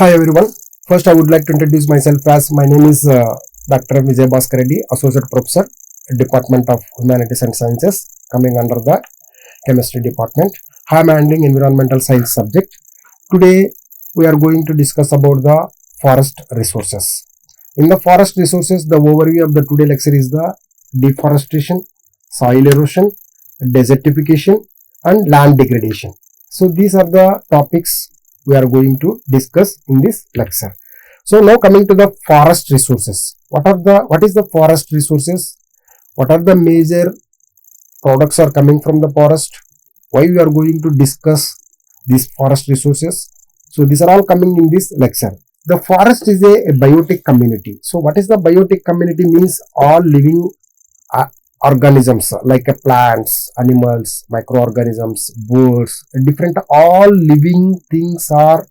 Hi everyone. First, I would like to introduce myself as my name is Dr. Vijay Bhaskar Reddy, Associate Professor, Department of Humanities and Sciences, coming under the Chemistry Department. I am handling Environmental Science subject. Today, we are going to discuss about the forest resources. In the forest resources, the overview of the today lecture is the deforestation, soil erosion, desertification, and land degradation. So, these are the topics we are going to discuss in this lecture. So now coming to the forest resources. What is the forest resources? What are the major products are coming from the forest? Why we are going to discuss these forest resources? So these are all coming in this lecture. The forest is a biotic community. So what is the biotic community? Means all living organisms like plants, animals, microorganisms, birds, different all living things are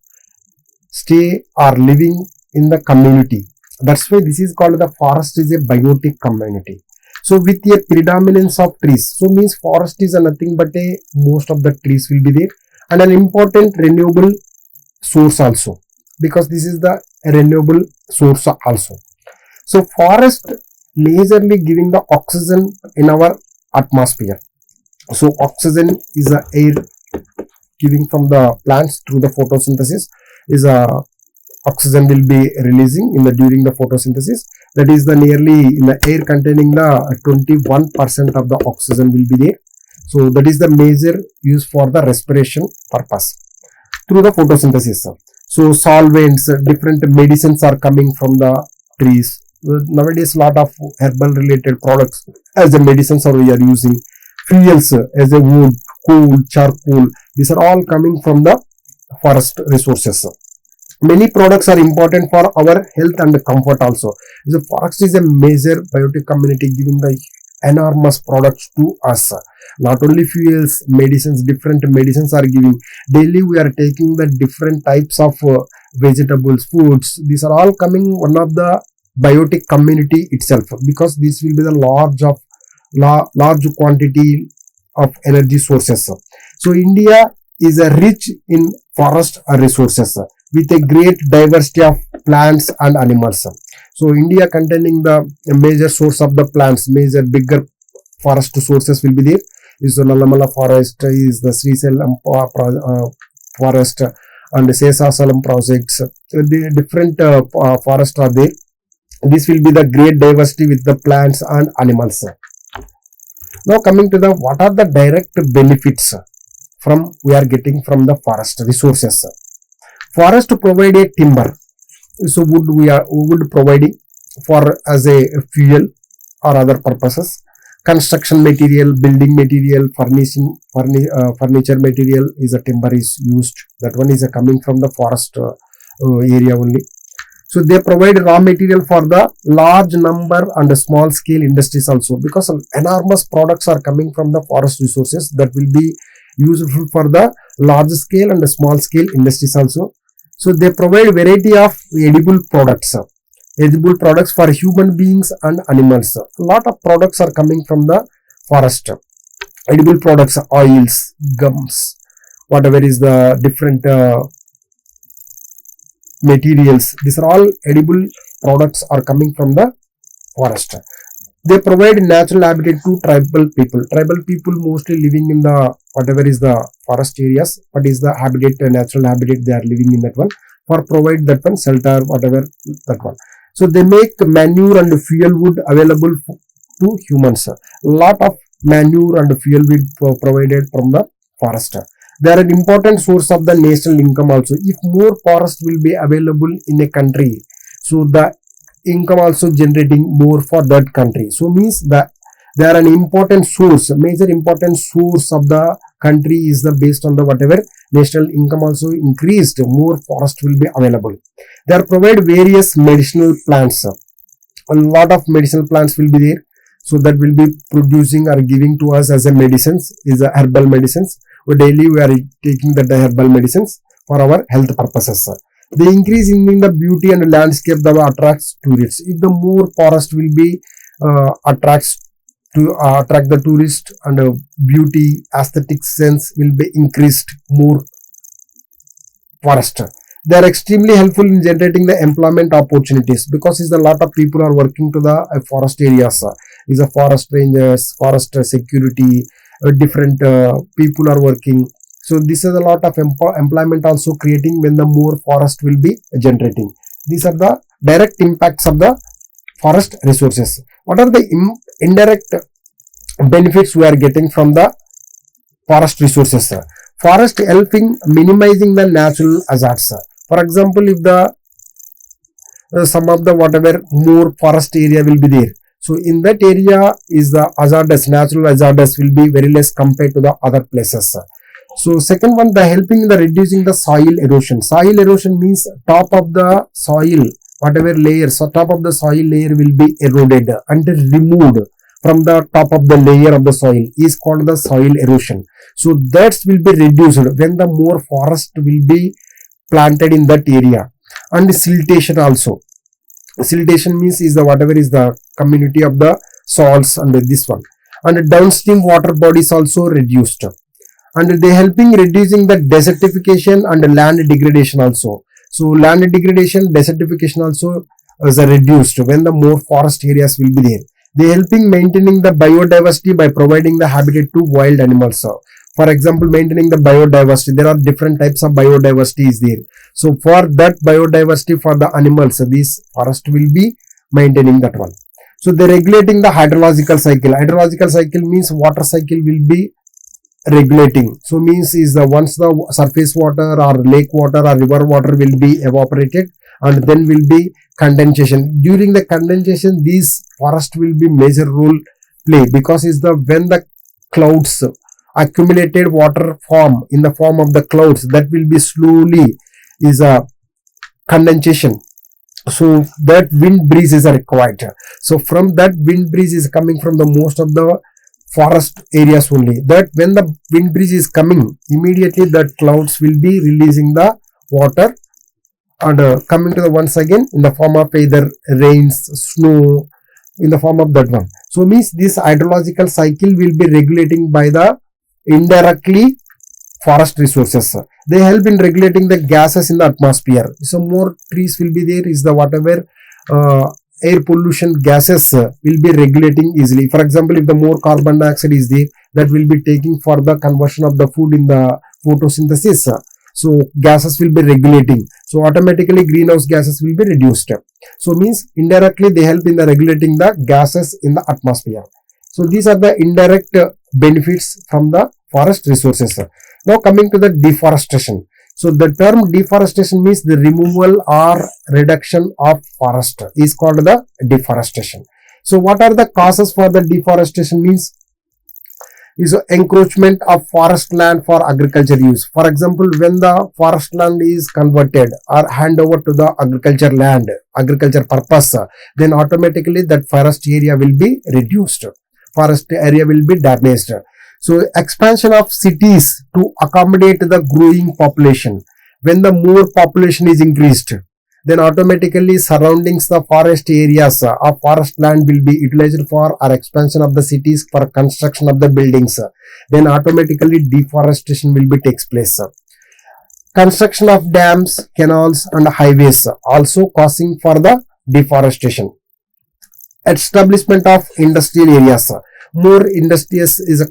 living in the community. That's why this is called the forest is a biotic community. So with a predominance of trees, so means forest is nothing but most of the trees will be there and an important renewable source also, because this is the renewable source also. So forest majorly giving the oxygen in our atmosphere. So oxygen is the air giving from the plants through the photosynthesis is oxygen will be releasing in the during the photosynthesis. That is the nearly in the air containing the 21% of the oxygen will be there. So that is the major use for the respiration purpose through the photosynthesis. So solvents, different medicines are coming from the trees. Nowadays lot of herbal related products as the medicines are we are using, fuels as a wood, coal, charcoal, these are all coming from the forest resources. Many products are important for our health and comfort also. The forest is a major biotic community giving the enormous products to us. Not only fuels, medicines, different medicines are giving. Daily we are taking the different types of vegetables, foods. These are all coming one of the biotic community itself, because this will be the large quantity of energy sources. So India is rich in forest resources with a great diversity of plants and animals. So India containing the major source of the plants, major bigger forest sources will be there. Is the Nalamala forest, is the Srisalam forest and Sesasalam projects. The different forests are there. This will be the great diversity with the plants and animals. Now coming to the what are the direct benefits from we are getting from the forest resources. Forest provide a timber. So wood providing for as a fuel or other purposes. Construction material, building material, furniture material is a timber is used. That one is coming from the forest area only. So they provide raw material for the large number and small scale industries also, because enormous products are coming from the forest resources that will be useful for the large scale and small scale industries also. So they provide variety of edible products for human beings and animals. A lot of products are coming from the forest. Edible products, oils, gums, whatever is the different materials, these are all edible products are coming from the forest. They provide natural habitat to tribal people. Tribal people mostly living in the whatever is the forest areas. What is the habitat, natural habitat they are living in that one, for provide that one shelter, whatever that one. So they make manure and fuel wood available to humans. A lot of manure and fuel wood provided from the forest. They are an important source of the national income also. If more forest will be available in a country, so the income also generating more for that country. So means that they are an important source, major important source of the country is the based on the whatever national income also increased, more forest will be available. They are provide various medicinal plants. A lot of medicinal plants will be there. So that will be producing or giving to us as a medicines, is a herbal medicines. Daily we are taking the herbal medicines for our health purposes. The increase in the beauty and landscape that attracts tourists. If the more forest will be attracts to attract the tourist, and beauty, aesthetic sense will be increased more forest. They are extremely helpful in generating the employment opportunities, because is a lot of people are working to the forest areas. Is a forest rangers, forest security, different people are working. So this is a lot of employment also creating when the more forest will be generating. These are the direct impacts of the forest resources. What are the indirect benefits we are getting from the forest resources? Forest helping minimizing the natural hazards. For example, if the some of the whatever more forest area will be there, so in that area is the hazardous, natural hazardous will be very less compared to the other places. So second one, the helping the reducing the soil erosion. Soil erosion means top of the soil, whatever layers, so top of the soil layer will be eroded and removed from the top of the layer of the soil is called the soil erosion. So that will be reduced when the more forest will be planted in that area. And siltation also. Siltation means is the whatever is the community of the salts and this one. And downstream water bodies also reduced. And they helping reducing the desertification and land degradation also. So land degradation, desertification also is reduced when the more forest areas will be there. They helping maintaining the biodiversity by providing the habitat to wild animals. For example, maintaining the biodiversity, there are different types of biodiversity is there. So for that biodiversity for the animals, this forest will be maintaining that one. So they regulating the hydrological cycle. Hydrological cycle means water cycle will be regulating. So means is the once the surface water or lake water or river water will be evaporated, and then will be condensation. During the condensation, these forest will be major role play, because is the when the clouds accumulated water form in the form of the clouds, that will be slowly is a condensation. So that wind breeze is required. So from that wind breeze is coming from the most of the forest areas only. That when the wind breeze is coming, immediately that clouds will be releasing the water and coming to the once again in the form of either rains, snow, in the form of that one. So means this hydrological cycle will be regulating by the indirectly forest resources. They help in regulating the gases in the atmosphere. So more trees will be there, is the whatever air pollution gases will be regulating easily. For example, if the more carbon dioxide is there, that will be taking for the conversion of the food in the photosynthesis. So gases will be regulating. So automatically greenhouse gases will be reduced. So means indirectly they help in the regulating the gases in the atmosphere. So these are the indirect benefits from the forest resources. Now coming to the deforestation. So the term deforestation means the removal or reduction of forest is called the deforestation. So what are the causes for the deforestation means? Is encroachment of forest land for agriculture use. For example, when the forest land is converted or hand over to the agriculture land, agriculture purpose, then automatically that forest area will be reduced. Forest area will be damaged. So expansion of cities to accommodate the growing population. When the more population is increased, then automatically surroundings the forest areas of forest land will be utilized for or expansion of the cities for construction of the buildings. Then automatically deforestation will be takes place. Construction of dams, canals and highways also causing for the deforestation. Establishment of industrial areas. More industries is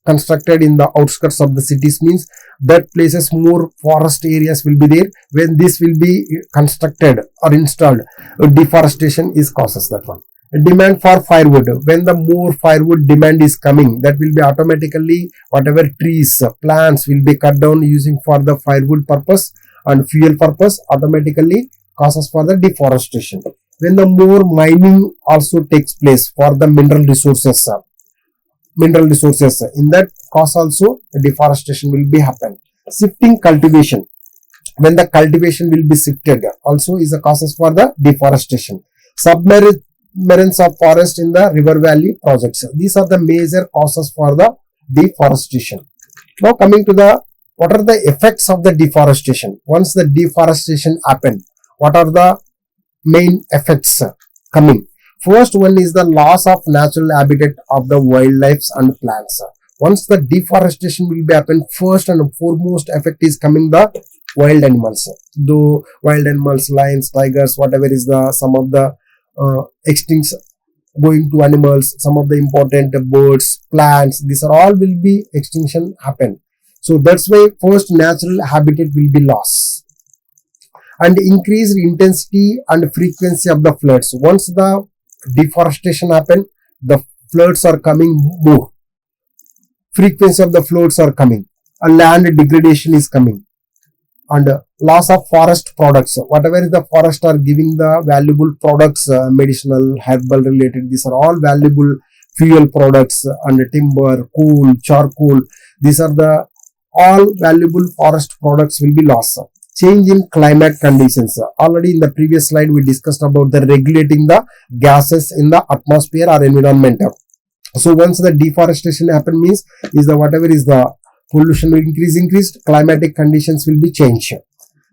constructed in the outskirts of the cities, means that places more forest areas will be there. When this will be constructed or installed, deforestation is causes that one. Demand for firewood. When the more firewood demand is coming, that will be automatically whatever trees, plants will be cut down using for the firewood purpose and fuel purpose, automatically causes for the deforestation. When the more mining also takes place for the mineral resources, in that cause also deforestation will be happen. Shifting cultivation. When the cultivation will be shifted, also is a causes for the deforestation. Submergence of forest in the river valley projects. These are the major causes for the deforestation. Now coming to the what are the effects of the deforestation? Once the deforestation happen, what are the main effects coming? First one is the loss of natural habitat of the wildlife and plants. Once the deforestation will be happen, first and foremost effect is coming the wild animals. Though wild animals, lions, tigers, whatever is the some of the extinct going to animals, some of the important birds, plants, these are all will be extinction happen. So that's why first natural habitat will be lost, and increased intensity and frequency of the floods. Once the deforestation happen, the floods are coming more, frequency of the floods are coming, a land degradation is coming, and loss of forest products. Whatever is the forest are giving the valuable products, medicinal, herbal related, these are all valuable fuel products, and timber, coal, charcoal, these are the all valuable forest products will be lost. Change in climate conditions. Already in the previous slide we discussed about the regulating the gases in the atmosphere or environment. So once the deforestation happen means is the whatever is the pollution will increased, climatic conditions will be changed.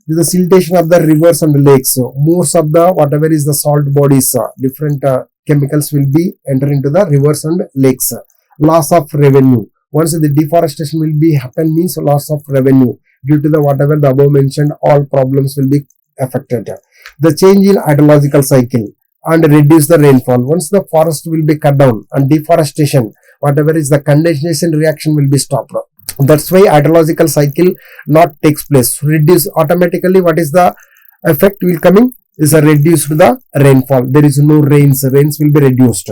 This is the siltation of the rivers and lakes. So most of the whatever is the salt bodies, different chemicals will be enter into the rivers and lakes. Loss of revenue. Once the deforestation will be happen means loss of revenue due to the whatever the above mentioned all problems will be affected. The change in hydrological cycle and reduce the rainfall. Once the forest will be cut down and deforestation, whatever is the condensation reaction will be stopped. That's why hydrological cycle not takes place. Reduce automatically. What is the effect will coming is a reduced the rainfall. There is no rains. Rains will be reduced.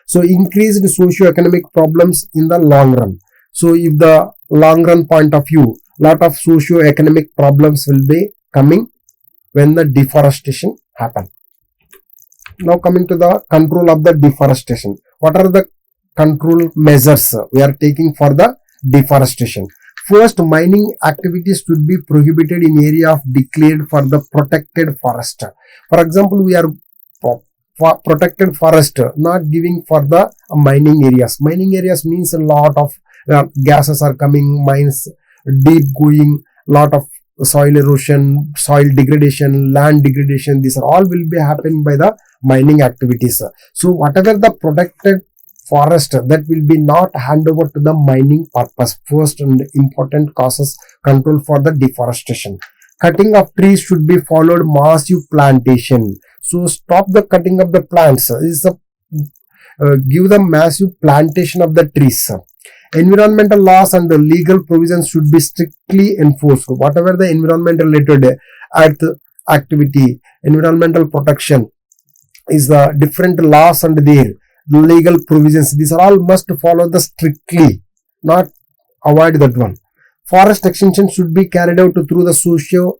So increased socio-economic problems in the long run. So if the long run point of view, lot of socio-economic problems will be coming when the deforestation happen. Now coming to the control of the deforestation. What are the control measures we are taking for the deforestation? First, mining activities should be prohibited in area of declared for the protected forest. For example, we are for protected forest, not giving for the mining areas. Mining areas means a lot of gases are coming, mines deep going, lot of soil erosion, soil degradation, land degradation, these are all will be happening by the mining activities. So whatever the protected forest, that will be not hand over to the mining purpose. First and important causes control for the deforestation. Cutting of trees should be followed massive plantation. So stop the cutting of the plants. Give the massive plantation of the trees. Environmental laws and the legal provisions should be strictly enforced. Whatever the environmental related earth activity, environmental protection is the different laws and their legal provisions. These are all must follow the strictly, not avoid that one. Forest extension should be carried out through the social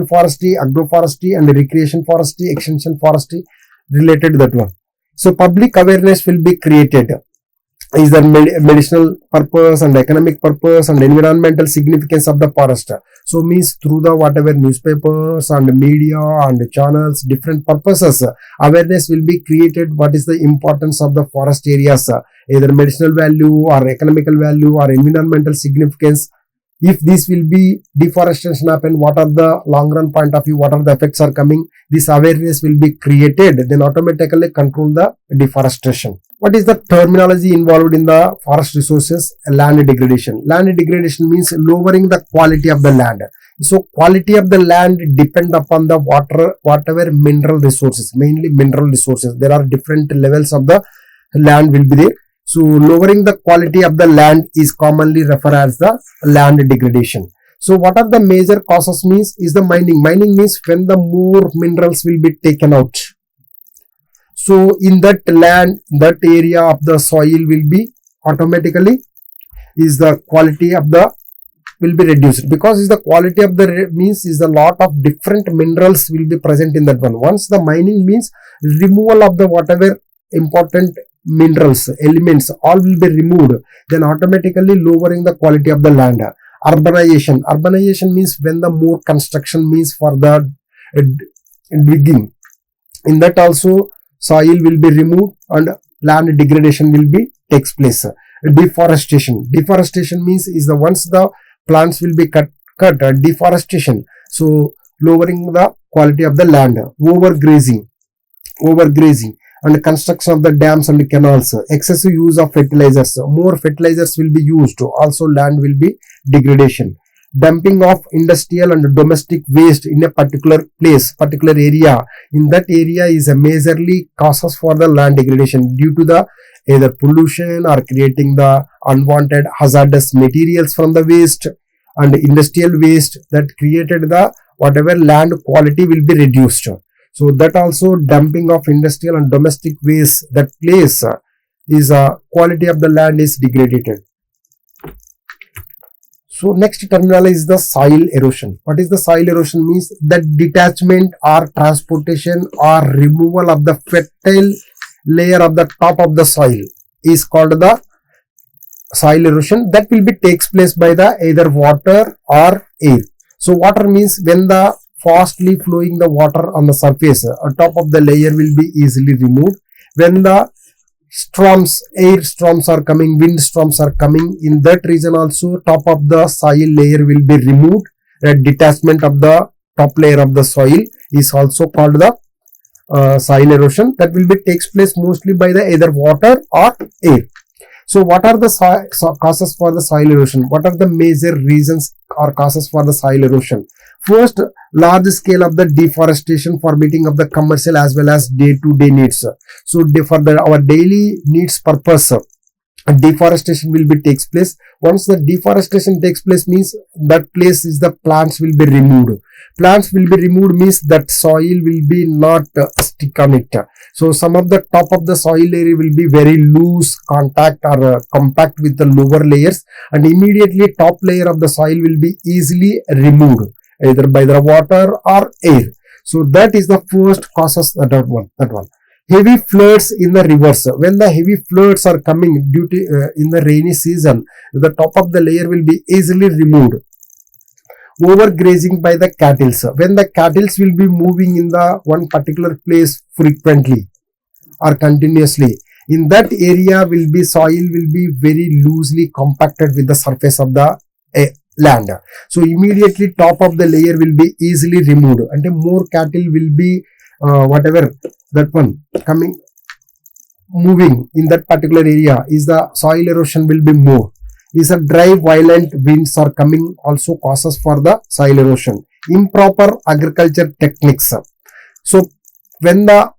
forestry, agroforestry and recreation forestry, extension forestry related to that one. So public awareness will be created. Is the medicinal purpose and economic purpose and environmental significance of the forest. So means through the whatever newspapers and media and channels, different purposes, awareness will be created. What is the importance of the forest areas, either medicinal value or economical value or environmental significance. If this will be deforestation happen, what are the long run point of view, what are the effects are coming, this awareness will be created, then automatically control the deforestation. What is the terminology involved in the forest resources? Land degradation. Land degradation means lowering the quality of the land. So quality of the land depend upon the water, whatever mineral resources, mainly mineral resources. There are different levels of the land will be there. So lowering the quality of the land is commonly referred as the land degradation. So what are the major causes means is the mining. Mining means when the more minerals will be taken out. So in that land, that area of the soil will be automatically is the quality of the will be reduced, because is the quality of the means is a lot of different minerals will be present in that one. Once the mining means removal of the whatever important minerals, elements, all will be removed, then automatically lowering the quality of the land. Urbanization. Urbanization means when the more construction means for the digging. In that also soil will be removed and land degradation will be takes place. Deforestation. Deforestation means is the once the plants will be cut deforestation. So lowering the quality of the land. Overgrazing and construction of the dams and canals. Excessive use of fertilizers. More fertilizers will be used. Also land will be degradation. dumping of industrial and domestic waste in a particular place, particular area. In that area is a majorly causes for the land degradation due to the either pollution or creating the unwanted hazardous materials from the waste and industrial waste that created the whatever land quality will be reduced. So that also dumping of industrial and domestic waste, that place is quality of the land is degraded. So next terminology is the soil erosion. What is the soil erosion? Means that detachment or transportation or removal of the fertile layer of the top of the soil is called the soil erosion. That will be takes place by the either water or air. So water means when the fastly flowing the water on the surface, top of the layer will be easily removed. When the storms, air storms are coming, wind storms are coming, in that region also top of the soil layer will be removed. A detachment of the top layer of the soil is also called the soil erosion. That will be takes place mostly by the either water or air. So what are the causes for the soil erosion? What are the major reasons or causes for the soil erosion? First, large scale of the deforestation for meeting of the commercial as well as day-to-day needs. So for our daily needs purpose, deforestation will be takes place. Once the deforestation takes place means that place is the plants will be removed. Plants will be removed means that soil will be not stick on it. So some of the top of the soil area will be very loose contact or compact with the lower layers, and immediately top layer of the soil will be easily removed either by the water or air. So that is the first causes, that one. Heavy floods in the rivers. When the heavy floods are coming due to in the rainy season, the top of the layer will be easily removed. Overgrazing by the cattle. When the cattle will be moving in the one particular place frequently or continuously, in that area will be soil will be very loosely compacted with the surface of the land. So immediately top of the layer will be easily removed, and more cattle will be whatever that one coming moving in that particular area, is the soil erosion will be more. Is a dry violent winds are coming also causes for the soil erosion. Improper agriculture techniques. So when the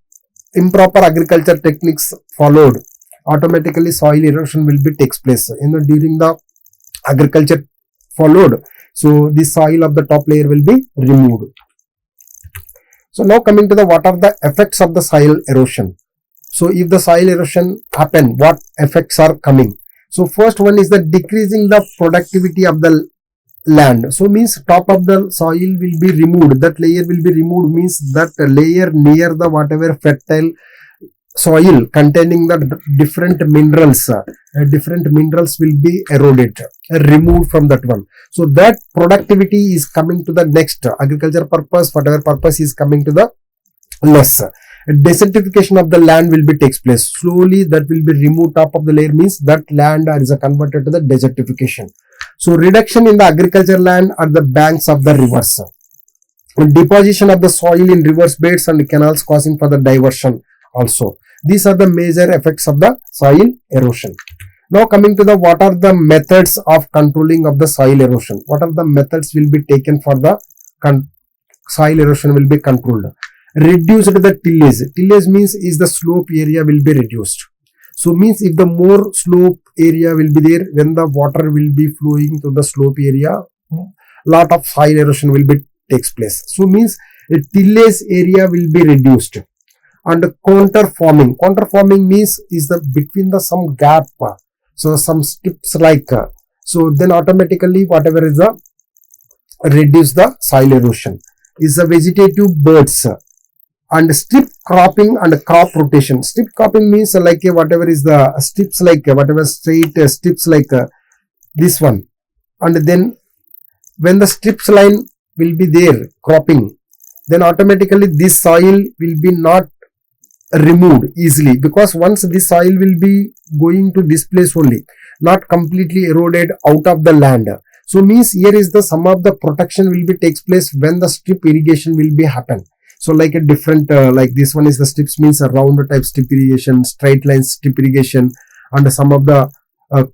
improper agriculture techniques followed, automatically soil erosion will be takes place. During the agriculture followed, so the soil of the top layer will be removed. So now coming to the what are the effects of the soil erosion. So if the soil erosion happen, what effects are coming? So first one is the decreasing the productivity of the land. So means top of the soil will be removed, that layer will be removed means that layer near the whatever fertile soil containing the different minerals will be eroded, removed from that one. So that productivity is coming to the next agriculture purpose, whatever purpose is coming to the less. Desertification of the land will be takes place. Slowly that will be removed top of the layer means that land is converted to the desertification. So reduction in the agriculture land at the banks of the rivers. Deposition of the soil in rivers beds and canals causing for the diversion also. These are the major effects of the soil erosion. Now coming to the what are the methods of controlling of the soil erosion. What are the methods will be taken for the soil erosion will be controlled. Reduced the tillage. Tillage means is the slope area will be reduced. So means if the more slope area will be there, when the water will be flowing to the slope area, lot of soil erosion will be takes place. So means a tillage area will be reduced. And counter farming. Counter farming means is the between the some gap. So some strips like so then automatically whatever is the reduce the soil erosion. Is the vegetative birds. And strip cropping and crop rotation. Strip cropping means like whatever is the strips like whatever straight strips like this one. And then when the strips line will be there cropping, then automatically this soil will be not removed easily, because once this soil will be going to this place only, not completely eroded out of the land. So means here is the some of the protection will be takes place when the strip irrigation will be happen. So like a different like this one is the strips means a round type strip irrigation, straight line strip irrigation, and some of the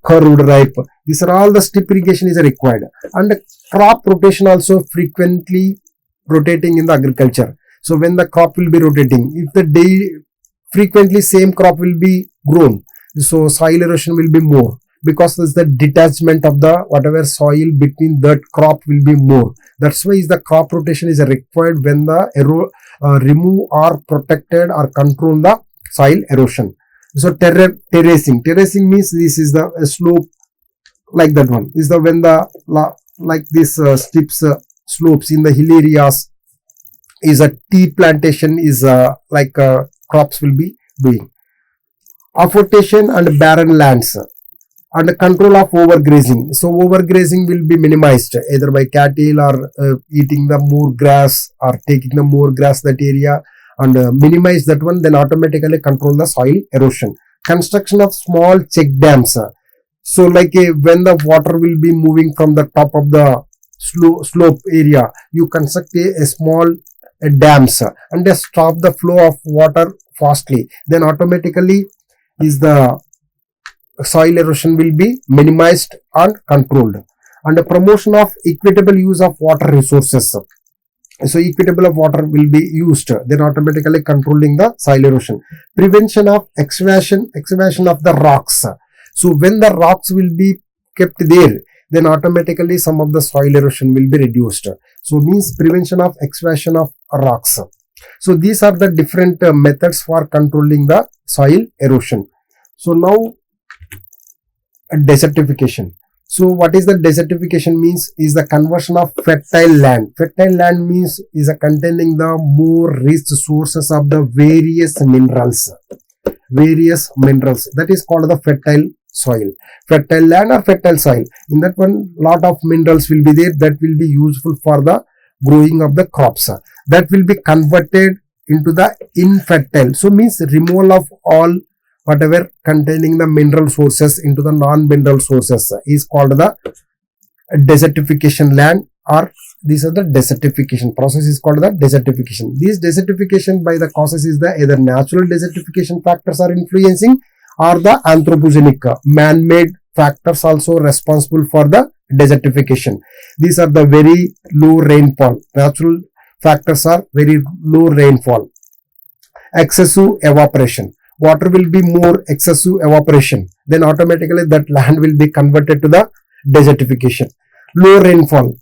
curved type. These are all the strip irrigation is required. And crop rotation also frequently rotating in the agriculture. So when the crop will be rotating, if the day frequently same crop will be grown, so soil erosion will be more, because there's the detachment of the whatever soil between that crop will be more. That's why is the crop rotation is required when the remove or protected or control the soil erosion. So terracing means this is the slope like that one is the when the like this steps slopes in the hill areas is a tea plantation is like crops will be doing. Afforestation and barren lands and control of overgrazing. So overgrazing will be minimized either by cattle or eating the more grass or taking the more grass that area, and minimize that one, then automatically control the soil erosion. Construction of small check dams. So like when the water will be moving from the top of the slope area, you construct a small dams and stop the flow of water fastly, then automatically is the soil erosion will be minimized and controlled. And the promotion of equitable use of water resources. So equitable of water will be used, then automatically controlling the soil erosion. Prevention of excavation of the rocks. So when the rocks will be kept there, then automatically some of the soil erosion will be reduced. So means prevention of excavation of rocks. So these are the different methods for controlling the soil erosion. So now desertification. So what is the desertification means is the conversion of fertile land. Fertile land means is a containing the more rich sources of the various minerals. That is called the fertile soil. Fertile land or fertile soil. In that one, lot of minerals will be there that will be useful for the growing of the crops. That will be converted into the infertile. So means removal of all whatever containing the mineral sources into the non-mineral sources is called the desertification land, or these are the desertification process is called the desertification. This desertification by the causes is the either natural desertification factors are influencing, or the anthropogenic man-made factors also responsible for the desertification. These are the very low rainfall. Natural factors are very low rainfall. Excessive evaporation. Water will be more excessive evaporation, then automatically that land will be converted to the desertification. Low rainfall.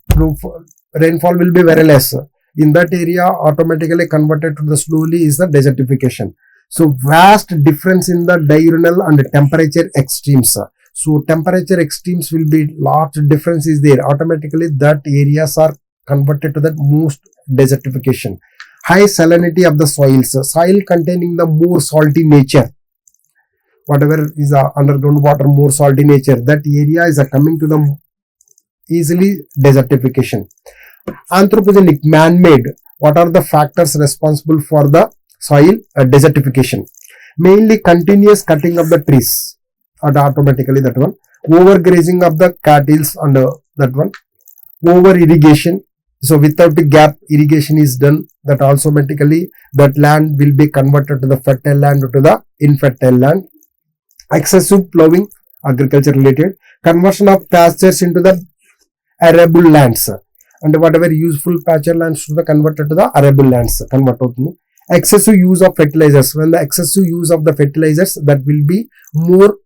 Rainfall will be very less. In that area, automatically converted to the slowly is the desertification. So vast difference in the diurnal and temperature extremes. So temperature extremes will be large difference is there. Automatically that areas are converted to that most desertification. High salinity of the soils. Soil containing the more salty nature. Whatever is the underground water more salty nature, that area is coming to the easily desertification. Anthropogenic man-made. What are the factors responsible for the soil desertification? Mainly continuous cutting of the trees, and automatically that one. Overgrazing of the cattle and that one. Over irrigation. So without the gap irrigation is done, that also automatically that land will be converted to the fertile land or to the infertile land. Excessive plowing, agriculture related. Conversion of pastures into the arable lands, and whatever useful pasture lands to the converted to the arable lands. Excessive use of fertilizers. When the excessive use of the fertilizers, that will be more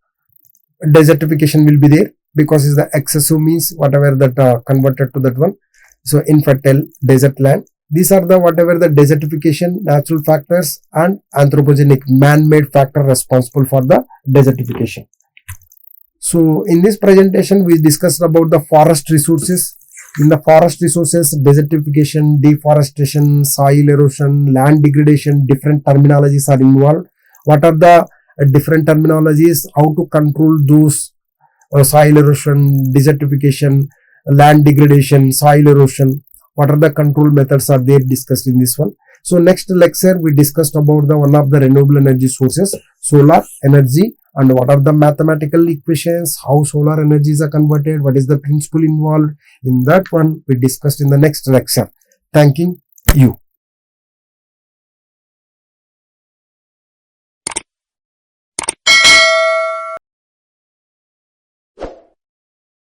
desertification will be there, because is the excessive means whatever that converted to that one. So infertile desert land. These are the whatever the desertification natural factors and anthropogenic man-made factor responsible for the desertification. So in this presentation we discussed about the forest resources. In the forest resources, desertification, deforestation, soil erosion, land degradation, different terminologies are involved. What are the different terminologies? How to control those soil erosion, desertification, land degradation, soil erosion, what are the control methods are there discussed in this one. So next lecture we discussed about the one of the renewable energy sources, solar energy, and what are the mathematical equations, how solar energies are converted, what is the principle involved. In that one we discussed in the next lecture. Thanking you.